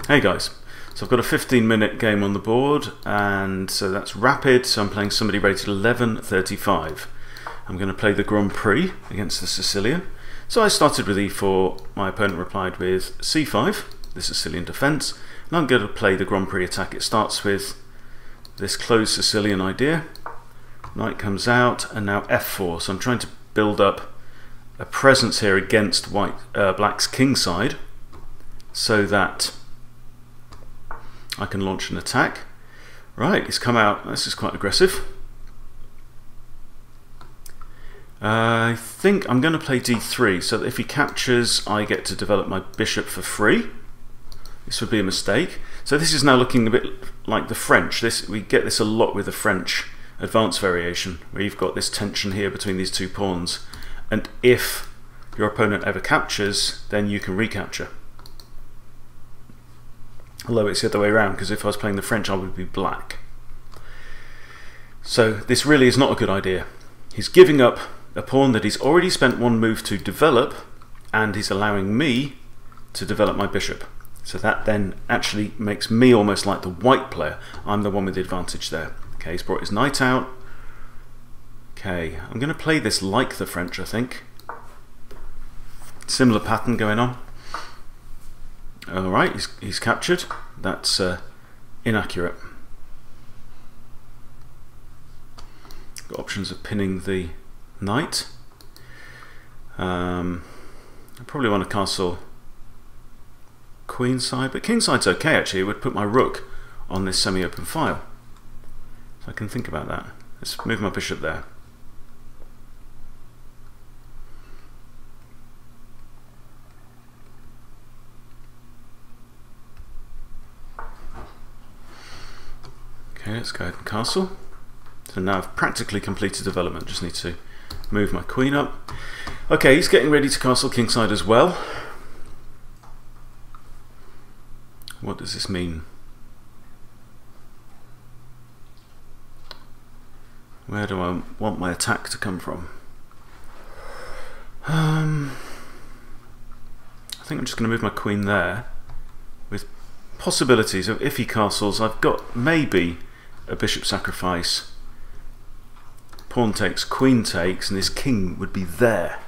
Hey guys, so I've got a 15-minute game on the board, and so that's rapid, so I'm playing somebody rated 1135. I'm going to play the Grand Prix against the Sicilian. So I started with e4, my opponent replied with c5, the Sicilian defence, and I'm going to play the Grand Prix attack. It starts with this closed Sicilian idea, knight comes out, and now f4, so I'm trying to build up a presence here against black's kingside, so that I can launch an attack. Right, he's come out. This is quite aggressive. I think I'm going to play d3, so that if he captures, I get to develop my bishop for free. This would be a mistake. So this is now looking a bit like the French. We get this a lot with the French advanced variation, where you've got this tension here between these two pawns, and if your opponent ever captures, then you can recapture. Although it's the other way around, because if I was playing the French, I would be black. So this really is not a good idea. He's giving up a pawn that he's already spent one move to develop, and he's allowing me to develop my bishop. So that then actually makes me almost like the white player. I'm the one with the advantage there. Okay, he's brought his knight out. Okay, I'm going to play this like the French, I think. Similar pattern going on. Alright, he's captured. That's inaccurate. Got options of pinning the knight. I probably want to castle queenside, but kingside's okay actually. It would put my rook on this semi-open file. So I can think about that. Let's move my bishop there. Okay, let's go ahead and castle. So now I've practically completed development, just need to move my queen up. Okay, he's getting ready to castle kingside as well. What does this mean? Where do I want my attack to come from? I think I'm just going to move my queen there, with possibilities of if he castles, I've got maybe a bishop sacrifice, pawn takes, queen takes, and this king would be there,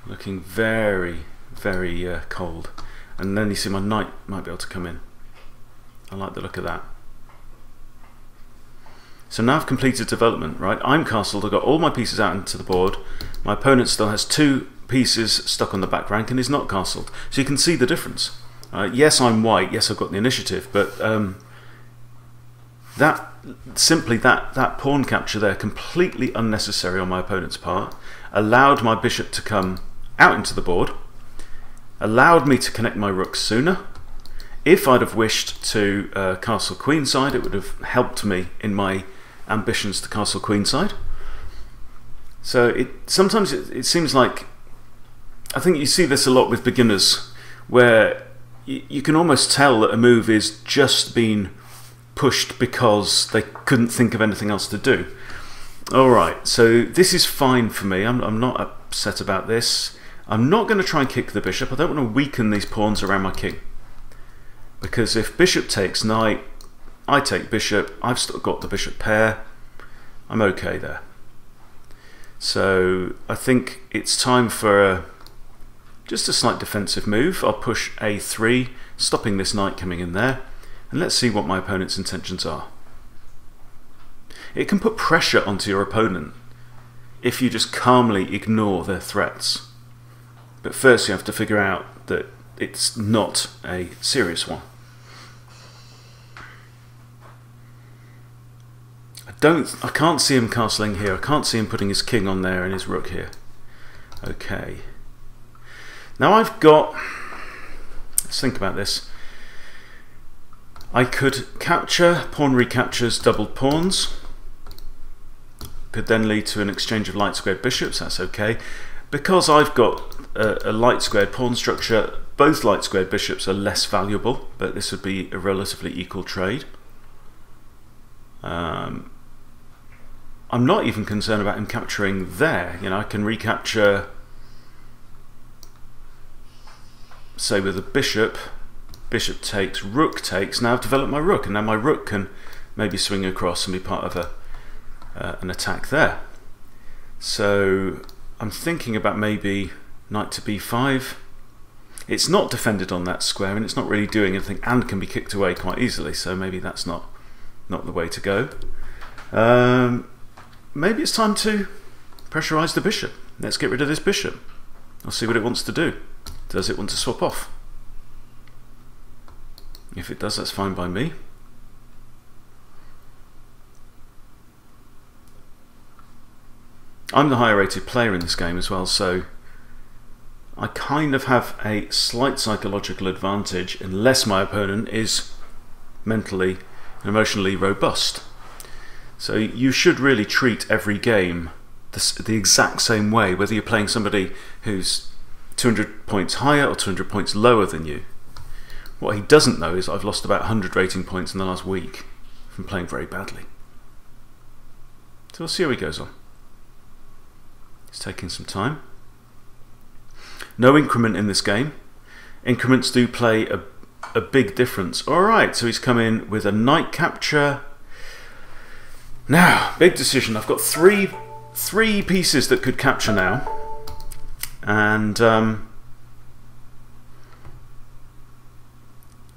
looking very, very cold. And then you see my knight might be able to come in. I like the look of that. So now I've completed development, right? I'm castled, I've got all my pieces out into the board. My opponent still has two pieces stuck on the back rank and is not castled. So you can see the difference. Yes, I'm white, yes, I've got the initiative, but that pawn capture there, completely unnecessary on my opponent's part, allowed my bishop to come out into the board, allowed me to connect my rooks sooner. If I'd have wished to castle queenside, it would have helped me in my ambitions to castle queenside. So sometimes it seems like, I think you see this a lot with beginners, where you can almost tell that a move is just being pushed because they couldn't think of anything else to do. Alright, so this is fine for me. I'm not upset about this. I'm not going to try and kick the bishop. I don't want to weaken these pawns around my king, because if bishop takes knight, I take bishop, I've still got the bishop pair, I'm okay there. So I think it's time for just a slight defensive move. I'll push a3, stopping this knight coming in there, and let's see what my opponent's intentions are. It can put pressure onto your opponent if you just calmly ignore their threats. But first you have to figure out that it's not a serious one. I can't see him castling here. I can't see him putting his king on there and his rook here. Okay. Now I've got, let's think about this. I could capture, pawn recaptures doubled pawns. Could then lead to an exchange of light squared bishops, that's okay. Because I've got a light squared pawn structure, both light squared bishops are less valuable, but this would be a relatively equal trade. I'm not even concerned about him capturing there. You know, I can recapture, say with a bishop, bishop takes, rook takes. Now I've developed my rook, and now my rook can maybe swing across and be part of an attack there. So I'm thinking about maybe knight to b5. It's not defended on that square, and it's not really doing anything, and can be kicked away quite easily, so maybe that's not the way to go. Maybe it's time to pressurize the bishop. Let's get rid of this bishop. I'll see what it wants to do. Does it want to swap off? If it does, that's fine by me. I'm the higher rated player in this game as well, so I kind of have a slight psychological advantage unless my opponent is mentally and emotionally robust. So you should really treat every game the exact same way, whether you're playing somebody who's 200 points higher or 200 points lower than you. What he doesn't know is I've lost about 100 rating points in the last week from playing very badly. So we'll see how he goes on. It's taking some time. No increment in this game. Increments do play a big difference. Alright, so he's come in with a knight capture. Now, big decision. I've got three pieces that could capture now. And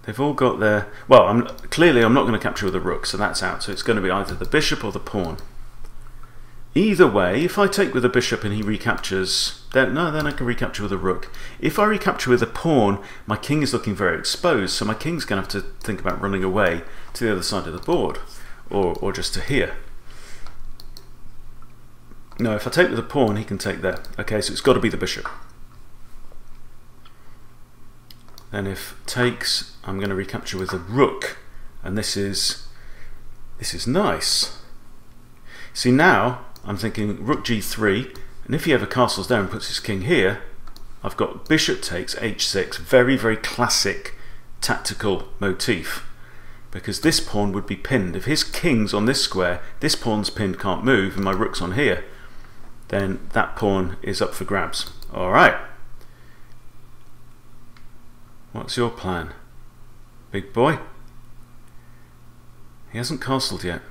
they've all got their... Well, clearly I'm not going to capture with a rook, so that's out. So it's going to be either the bishop or the pawn. Either way, if I take with a bishop and he recaptures, then I can recapture with a rook. If I recapture with a pawn, my king is looking very exposed, so my king's going to have to think about running away to the other side of the board, or just to here. No, if I take with a pawn, he can take there. Okay, so it's got to be the bishop. Then if takes, I'm going to recapture with a rook, and this is nice. See, now I'm thinking rook g3, and if he ever castles there and puts his king here, I've got bishop takes h6, very, very classic tactical motif, because this pawn would be pinned. If his king's on this square, this pawn's pinned, can't move, and my rook's on here, then that pawn is up for grabs. Alright. What's your plan, big boy? He hasn't castled yet.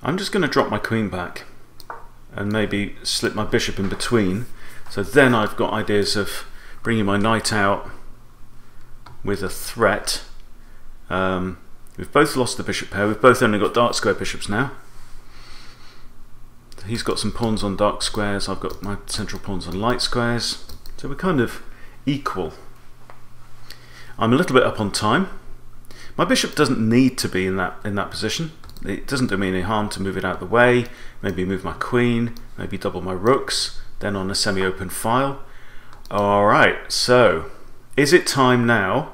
I'm just going to drop my queen back and maybe slip my bishop in between, so then I've got ideas of bringing my knight out with a threat. We've both lost the bishop pair, we've both only got dark square bishops now. He's got some pawns on dark squares, I've got my central pawns on light squares, so we're kind of equal. I'm a little bit up on time. My bishop doesn't need to be in that position. It doesn't do me any harm to move it out of the way, maybe move my queen, maybe double my rooks, then on a semi-open file. Alright, so is it time now?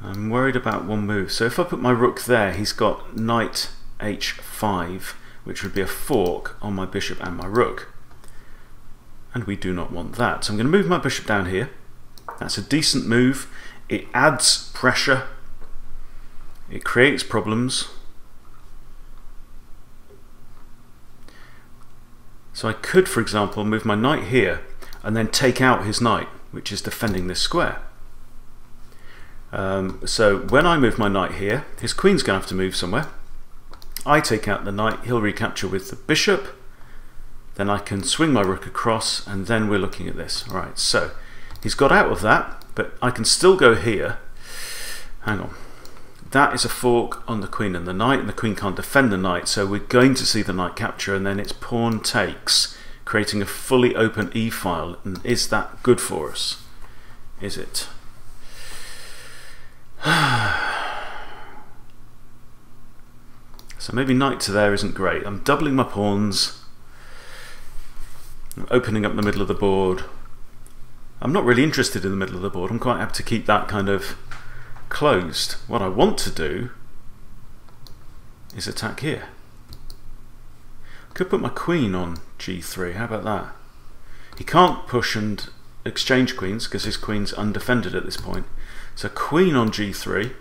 I'm worried about one move. So if I put my rook there, he's got knight h5, which would be a fork on my bishop and my rook. And we do not want that. So I'm going to move my bishop down here. That's a decent move. It adds pressure. It creates problems. So I could, for example, move my knight here and then take out his knight, which is defending this square. So when I move my knight here, his queen's going to have to move somewhere. I take out the knight, he'll recapture with the bishop, then I can swing my rook across, and then we're looking at this. Alright, so he's got out of that, but I can still go here. Hang on. That is a fork on the queen and the queen can't defend the knight, so we're going to see the knight capture, and then it's pawn takes, creating a fully open e-file. And is that good for us? Is it? So maybe knight to there isn't great. I'm doubling my pawns. I'm opening up the middle of the board. I'm not really interested in the middle of the board. I'm quite happy to keep that kind of closed. What I want to do is attack here. Could put my queen on g3. How about that? He can't push and exchange queens because his queen's undefended at this point. So queen on g3.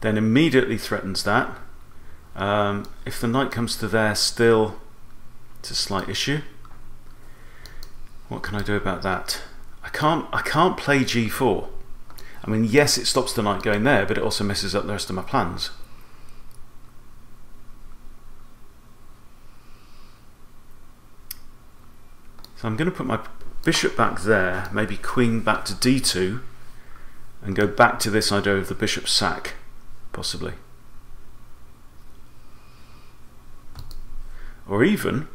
Then immediately threatens that. If the knight comes to there still, it's a slight issue. What can I do about that? I can't play g4. I mean, yes, it stops the knight going there, but it also messes up the rest of my plans. So I'm going to put my bishop back there, maybe queen back to d2, and go back to this idea of the bishop sack, possibly. Or even,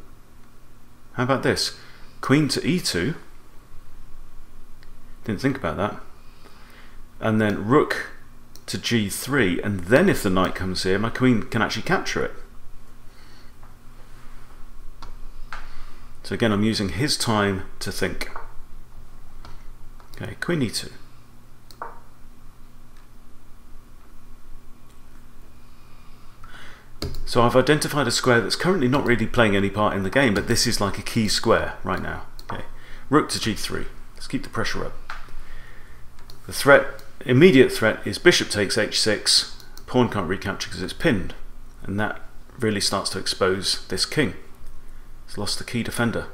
how about this? Queen to e2. Didn't think about that. And then rook to g3, and then if the knight comes here, my queen can actually capture it. So again, I'm using his time to think. Okay, queen e2. So I've identified a square that's currently not really playing any part in the game, but this is like a key square right now. Okay, rook to g3. Let's keep the pressure up. The threat, immediate threat, is bishop takes h6. Pawn can't recapture because it's pinned, and that really starts to expose this king. It's lost the key defender.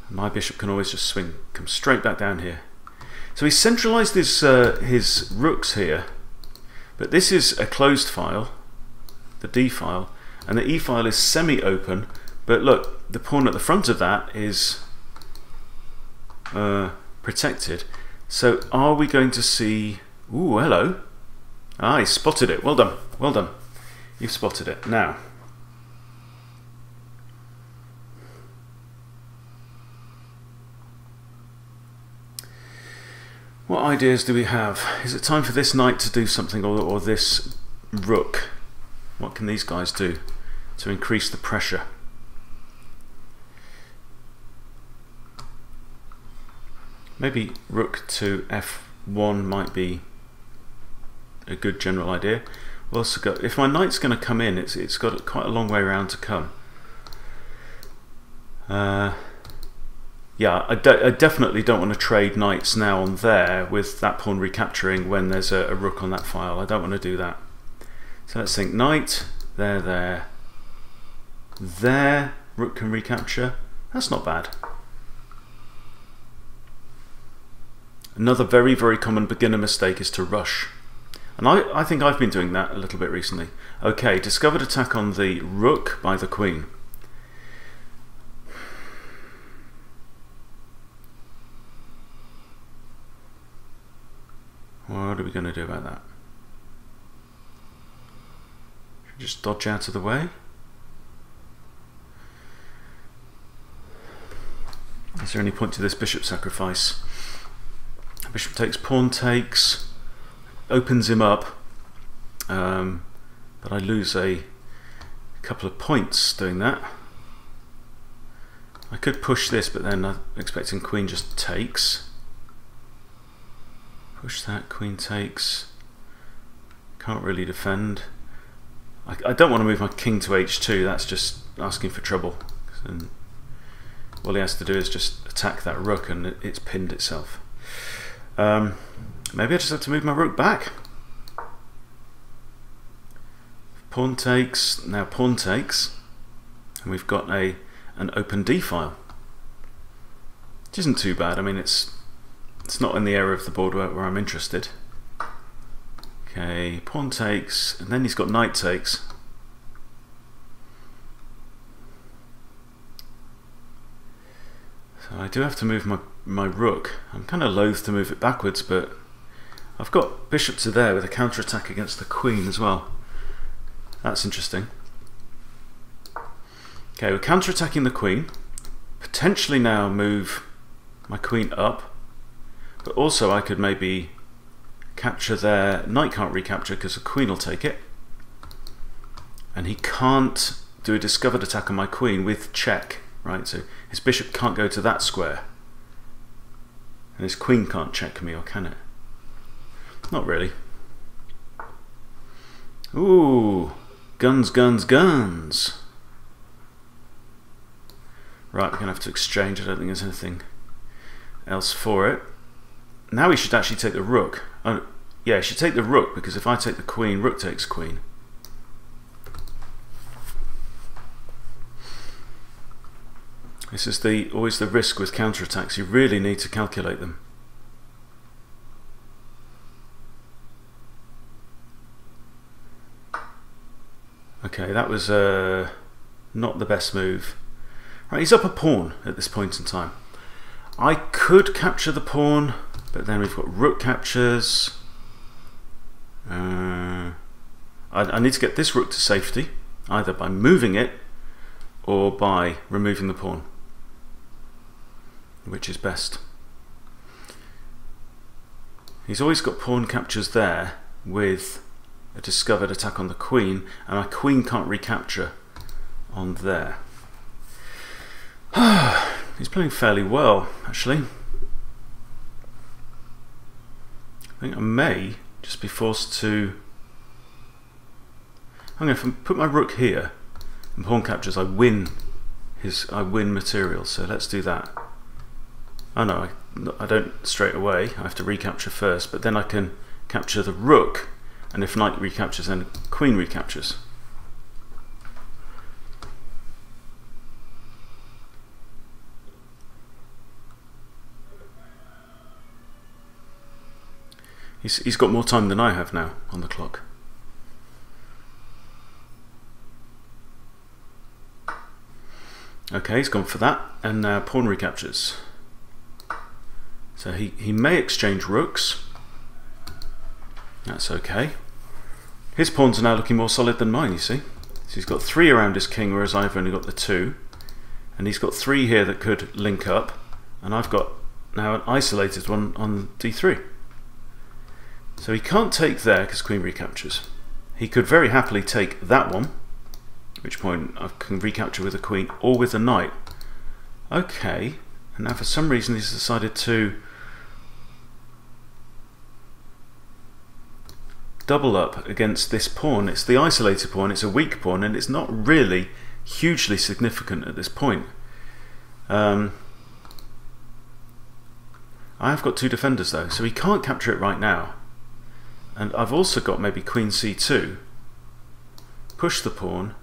And my bishop can always just swing, come straight back down here. So he's centralized his rooks here, but this is a closed file, the D file, and the E file is semi-open, but look, the pawn at the front of that is protected. So are we going to see... Ooh, hello. Ah, he spotted it. Well done. Well done. You've spotted it. Now, what ideas do we have? Is it time for this knight to do something, or this rook? What can these guys do to increase the pressure? Maybe rook to f1 might be a good general idea. We've also got, if my knight's going to come in, it's got quite a long way around to come. Yeah, I definitely don't want to trade knights now on there with that pawn recapturing when there's a rook on that file. I don't want to do that. So let's think, knight, there, rook can recapture. That's not bad. Another very, very common beginner mistake is to rush. And I think I've been doing that a little bit recently. Okay, discovered attack on the rook by the queen. What are we going to do about that? Should we just dodge out of the way? Is there any point to this bishop sacrifice? Bishop takes, pawn takes, opens him up, but I lose a couple of points doing that. I could push this, but then I'm expecting queen just takes. Push that, queen takes. Can't really defend. I don't want to move my king to h2, that's just asking for trouble. And all he has to do is just attack that rook and it's pinned itself. Maybe I just have to move my rook back. Pawn takes, now pawn takes, and we've got an open d file, which isn't too bad. I mean, it's not in the area of the board where I'm interested. Okay, pawn takes, and then he's got knight takes. So I do have to move my rook. I'm kind of loath to move it backwards, but I've got bishop to there with a counterattack against the queen as well. That's interesting. Okay, we're counterattacking the queen. Potentially now move my queen up, but also I could maybe capture there. Knight can't recapture because the queen will take it, and he can't do a discovered attack on my queen with check. Right, so his bishop can't go to that square, and his queen can't check me, or can it? Not really. Ooh, guns, guns, guns. Right, we're going to have to exchange. I don't think there's anything else for it. Now he should actually take the rook. Oh, yeah, he should take the rook, because if I take the queen, rook takes queen. This is always the risk with counterattacks. You really need to calculate them. Okay, that was not the best move. Right, he's up a pawn at this point in time. I could capture the pawn, but then we've got rook captures. I need to get this rook to safety, either by moving it or by removing the pawn. Which is best? He's always got pawn captures there with a discovered attack on the queen, and my queen can't recapture on there. He's playing fairly well, actually. I think I may just be forced to... I'm going to put my rook here and pawn captures. I win material, so let's do that. Oh no, I don't straight away. I have to recapture first, but then I can capture the rook, and if knight recaptures, then queen recaptures. He's got more time than I have now on the clock. Okay, he's gone for that, and now pawn recaptures. So he may exchange rooks. That's okay. His pawns are now looking more solid than mine, you see. So he's got 3 around his king, whereas I've only got the 2. And he's got 3 here that could link up, and I've got now an isolated one on d3. So he can't take there because queen recaptures. He could very happily take that one, at which point I can recapture with a queen or with a knight. Okay, and now for some reason he's decided to double up against this pawn. It's the isolated pawn, it's a weak pawn, and it's not really hugely significant at this point. I have got 2 defenders though, so he can't capture it right now. And I've also got maybe queen c2, push the pawn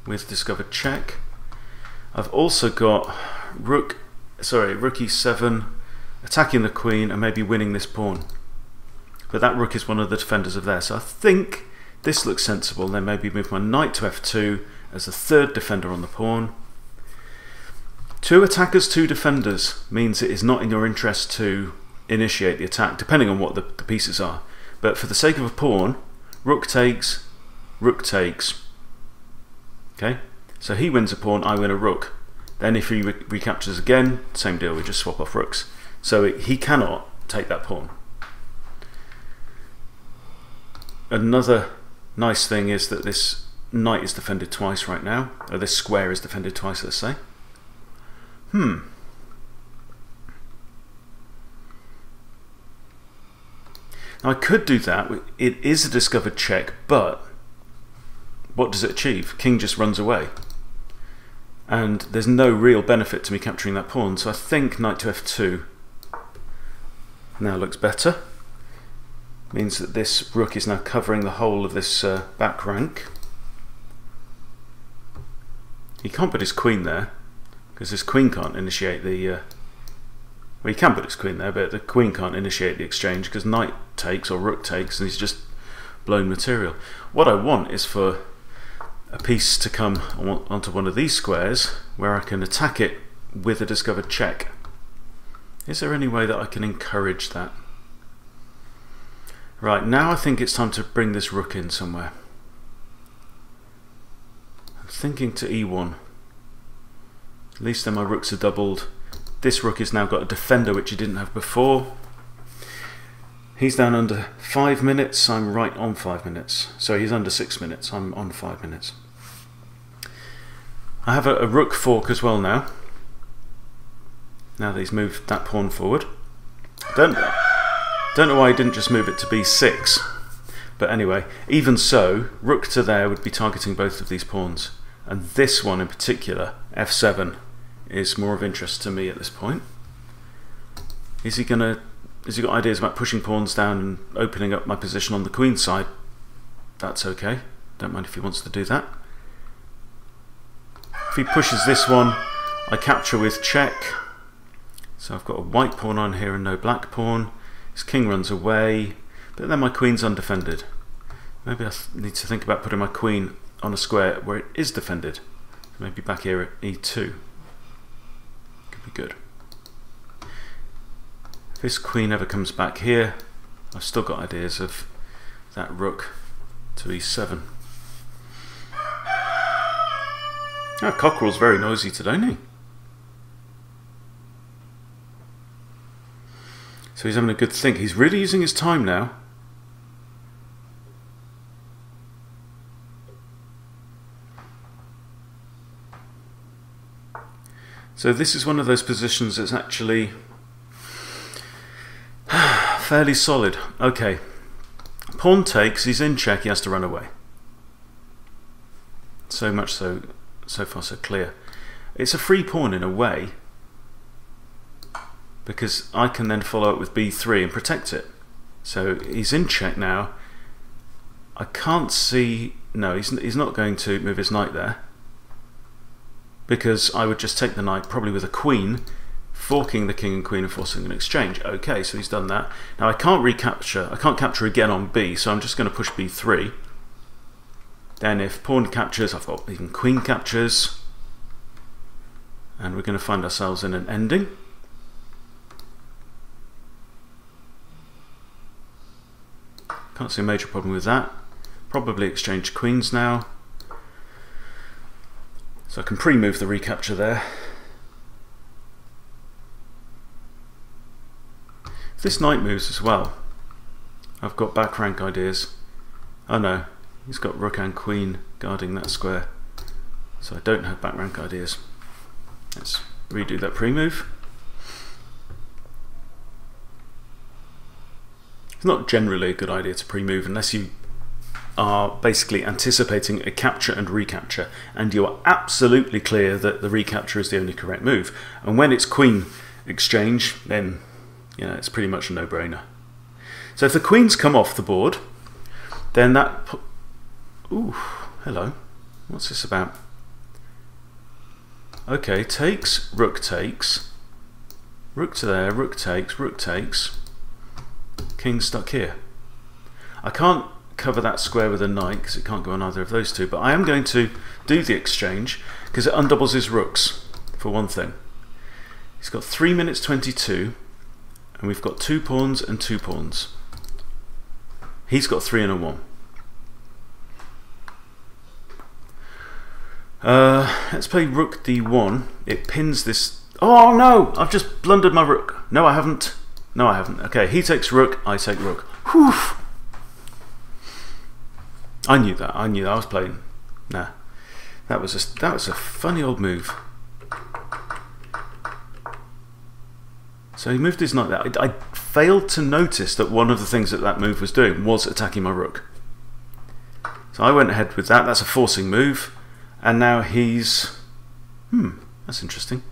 with discovered check. I've also got rook e7, attacking the queen and maybe winning this pawn. But that rook is one of the defenders of there, so I think this looks sensible. Then maybe move my knight to f2 as the 3rd defender on the pawn. 2 attackers, 2 defenders means it is not in your interest to initiate the attack, depending on what the pieces are. But for the sake of a pawn, rook takes, rook takes. Okay, so he wins a pawn, I win a rook. Then if he recaptures again, same deal, we just swap off rooks. So he cannot take that pawn. Another nice thing is that this knight is defended twice right now, or this square is defended twice, let's say. Now I could do that. It is a discovered check, but what does it achieve? King just runs away. And there's no real benefit to me capturing that pawn, so I think knight to f2 now looks better. Means that this rook is now covering the whole of this back rank. He can't put his queen there, because his queen can't initiate the... well, he can put his queen there, but the queen can't initiate the exchange because knight takes or rook takes, and he's just blown material. What I want is for a piece to come onto one of these squares where I can attack it with a discovered check. Is there any way that I can encourage that? Right, now I think it's time to bring this rook in somewhere. I'm thinking to e1. At least then my rooks are doubled. This rook has now got a defender which he didn't have before. He's down under 5 minutes, I'm right on 5 minutes. So he's under 6 minutes, I'm on 5 minutes. I have a rook fork as well now. Now that he's moved that pawn forward. Don't know why he didn't just move it to b6. But anyway, even so, rook to there would be targeting both of these pawns. And this one in particular, f7, is more of interest to me at this point. Has he got ideas about pushing pawns down and opening up my position on the queen side? That's okay. Don't mind if he wants to do that. If he pushes this one, I capture with check. So I've got a white pawn on here and no black pawn. His king runs away, but then my queen's undefended. Maybe I need to think about putting my queen on a square where it is defended. Maybe back here at e2. Could be good. If this queen ever comes back here, I've still got ideas of that rook to e7. Ah, Cockerell's very noisy today, isn't he? So he's having a good think. He's really using his time now. So this is one of those positions that's actually fairly solid. Okay. Pawn takes, he's in check, he has to run away. So much so, so far so clear. It's a free pawn in a way, because I can then follow up with b3 and protect it. So he's in check now. I can't see, no, he's not going to move his knight there, because I would just take the knight probably with a queen, forking the king and queen and forcing an exchange. Okay, so he's done that. Now I can't recapture, I can't capture again on b, so I'm just going to push b3. Then if pawn captures, I've got even queen captures, and we're going to find ourselves in an ending. Can't see a major problem with that. Probably exchange queens now. So I can pre-move the recapture there. If this knight moves as well, I've got back rank ideas. Oh no, he's got rook and queen guarding that square. So I don't have back rank ideas. Let's redo that pre-move. It's not generally a good idea to pre-move unless you are basically anticipating a capture and recapture, and you are absolutely clear that the recapture is the only correct move. And when it's queen exchange, then it's pretty much a no-brainer. So if the queens come off the board, then that... Ooh, hello. What's this about? Okay, takes, rook to there, rook takes, king stuck here. I can't cover that square with a knight because it can't go on either of those two, but I am going to do the exchange because it undoubles his rooks, for one thing. He's got 3 minutes 22 and we've got 2 pawns and 2 pawns. He's got 3 and a 1. Let's play rook d1. It pins this... Oh no! I've just blundered my rook. No I haven't. No I haven't. Okay, he takes rook, I take rook. Whew! I knew that. I knew that. I was playing. Nah, that was a funny old move. So he moved his knight there. I failed to notice that one of the things that move was doing was attacking my rook. So I went ahead with that. That's a forcing move, and now he's that's interesting.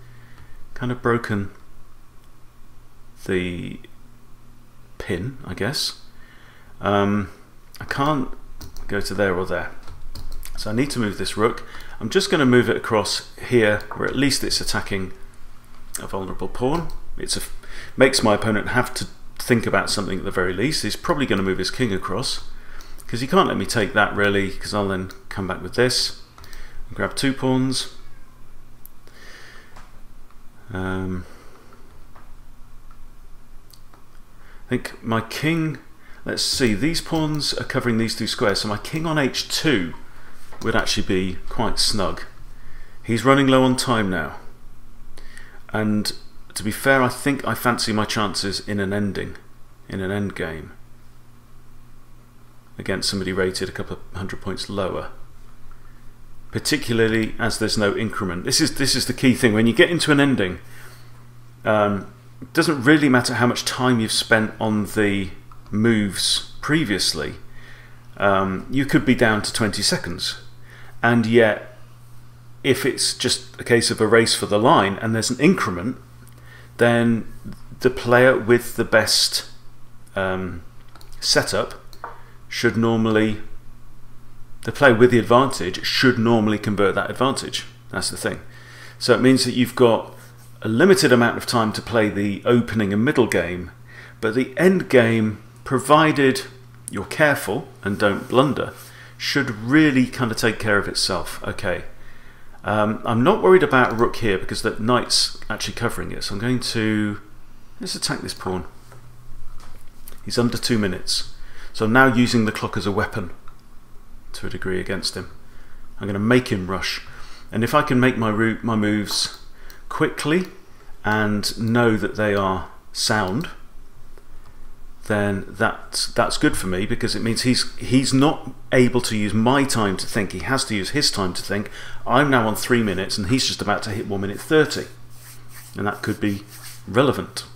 Kind of broken the pin, I guess. I can't go to there or there, so I need to move this rook. I'm just going to move it across here where at least it's attacking a vulnerable pawn. Makes my opponent have to think about something at the very least. He's probably going to move his king across because he can't let me take that really, because I'll then come back with this and grab 2 pawns. I think my king, let's see, these pawns are covering these 2 squares, so my king on h2 would actually be quite snug. He's running low on time now, and to be fair, I think I fancy my chances in an ending, in an end game, against somebody rated a couple of 100 points lower, particularly as there's no increment. This is the key thing. When you get into an ending, it doesn't really matter how much time you've spent on the moves previously. You could be down to 20 seconds, and yet if it's just a case of a race for the line and there's an increment, then the player with the best setup should normally, the player with the advantage should normally convert that advantage. That's the thing. So it means that you've got a limited amount of time to play the opening and middle game, but the end game, provided you're careful and don't blunder, should really kind of take care of itself. Okay, I'm not worried about rook here because the knight's actually covering it, so I'm going to, let's attack this pawn. He's under 2 minutes, so I'm now using the clock as a weapon to a degree against him. I'm going to make him rush, and if I can make my moves quickly and know that they are sound, then that's good for me, because it means he's not able to use my time to think. He has to use his time to think. I'm now on 3 minutes and he's just about to hit 1 minute 30, and that could be relevant.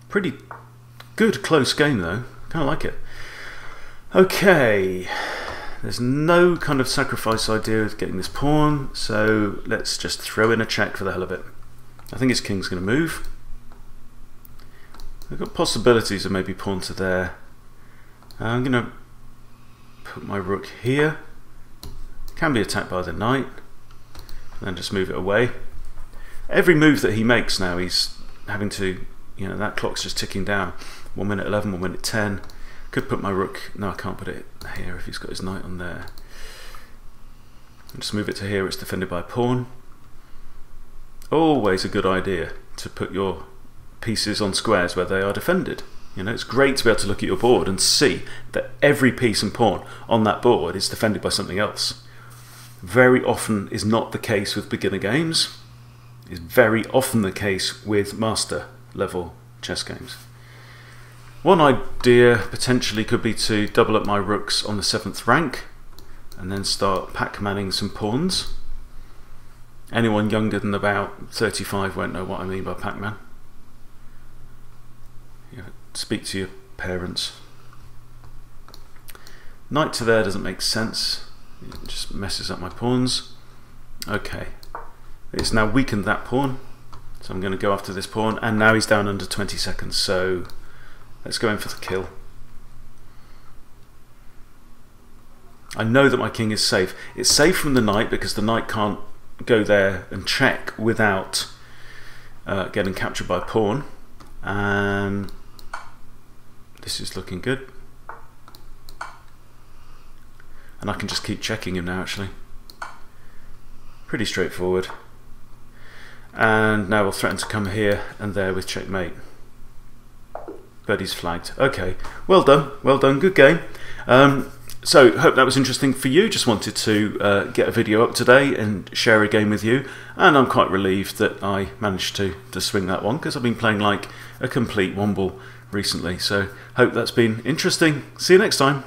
Pretty good close game though, kind of like it. Okay, there's no kind of sacrifice idea of getting this pawn, so let's just throw in a check for the hell of it. I think his king's going to move. I've got possibilities of maybe pawn to there. I'm going to put my rook here. Can be attacked by the knight, and then just move it away. Every move that he makes now, he's having to, you know, that clock's just ticking down. 1 minute 11, 1 minute 10. Could put my rook, no, I can't put it here if he's got his knight on there. I'll just move it to here, it's defended by a pawn. Always a good idea to put your pieces on squares where they are defended. You know, it's great to be able to look at your board and see that every piece and pawn on that board is defended by something else. Very often is not the case with beginner games. It's very often the case with master level chess games. One idea potentially could be to double up my rooks on the 7th rank and then start Pac-Manning some pawns. Anyone younger than about 35 won't know what I mean by Pac-Man. Speak to your parents. Knight to there doesn't make sense. It just messes up my pawns. Okay, it's now weakened that pawn, so I'm going to go after this pawn, and now he's down under 20 seconds, so let's go in for the kill. I know that my king is safe. It's safe from the knight because the knight can't go there and check without getting captured by a pawn, and this is looking good. And I can just keep checking him now, actually. Pretty straightforward. And now we'll threaten to come here and there with checkmate. But he's flagged. Okay, well done, good game. So, hope that was interesting for you. Just wanted to get a video up today and share a game with you. And I'm quite relieved that I managed to swing that one, because I've been playing like a complete womble recently. So, hope that's been interesting. See you next time.